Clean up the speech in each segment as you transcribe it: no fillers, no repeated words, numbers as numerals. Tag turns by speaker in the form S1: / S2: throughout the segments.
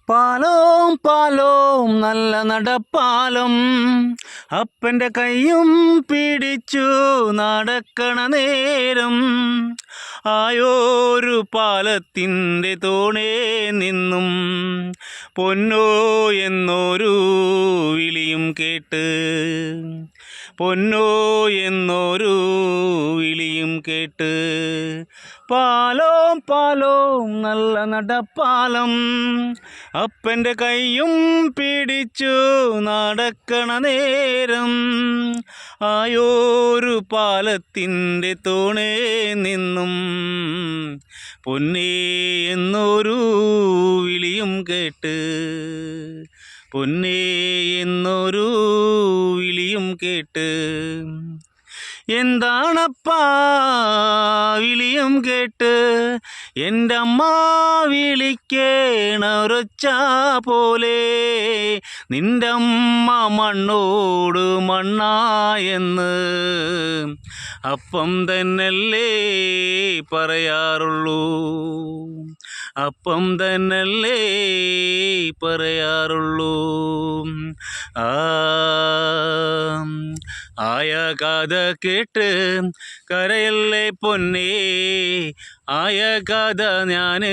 S1: പാലോം പാലോം നല്ല നടപ്പാലം, അപ്പൻ്റെ കൈയും പിടിച്ചു നടക്കണ നേരം ആയോരു പാലത്തിൻ്റെ തോണേ നിന്നും പൊന്നോ എന്നൊരു വിളിയും കേട്ട്, പൊന്നോ എന്നൊരു വിളിയും കേട്ട്. പാലോം പാലോം നല്ല നടപ്പാലം, അപ്പൻ്റെ കൈയും പിടിച്ചു നടക്കണ നേരം ആയോരു പാലത്തിൻ്റെ തോണേ നിന്നും പൊന്നേ എന്നൊരു വിളിയും കേട്ട്, പൊന്നേ എന്നൊരു വിളിയും കേട്ട്. എന്താണപ്പാ വിളിയും കേട്ട്, എൻ്റെ അമ്മ വിളിക്കേണൊരൊച്ച പോലെ, നിൻ്റെ അമ്മ മണ്ണോട് മണ്ണായെന്ന് അപ്പം തന്നല്ലേ പറയാറുള്ളൂ, അപ്പം തന്നല്ലേ പറയാറുള്ളൂ. ആയ കഥ കേട്ട് കരയല്ലേ പൊന്നേ, ആയ കഥ ഞാൻ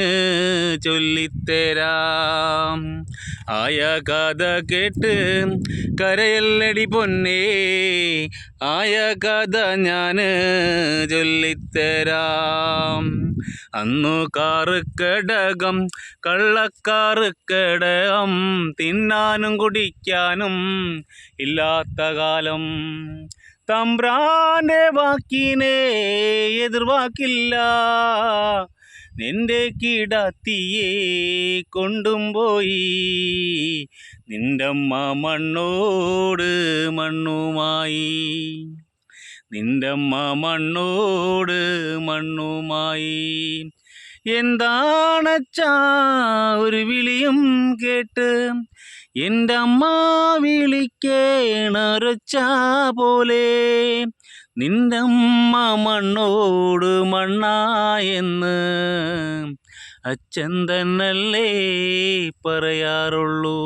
S1: ചൊല്ലിത്തരാം. ആയ കഥ കേട്ട് കരയല്ലടി പൊന്നേ, ആയ കഥ ഞാൻ ചൊല്ലിത്തരാം. അന്നു കാറുക്കടകം കള്ളക്കാറുക്കടകം, തിന്നാനും കുടിക്കാനും ഇല്ലാത്ത കാലം. തമ്പ്രാൻ്റെ വാക്കിനെ എതിർവാക്കില്ല, നിന്റെ കിടത്തിയെ കൊണ്ടും പോയി നിൻ്റമ്മ മണ്ണോട് മണ്ണുമായി, നിൻ്റമ്മ മണ്ണോട് മണ്ണുമായി. എന്താണച്ചാ ഒരു വിളിയും കേട്ട്, എൻ്റെ അമ്മ വിളിക്കേണൊരൊച്ച പോലെ, നിൻ്റെ അമ്മ മണ്ണോട് മണ്ണായെന്ന് അച്ഛൻ തന്നല്ലേ പറയാറുള്ളൂ.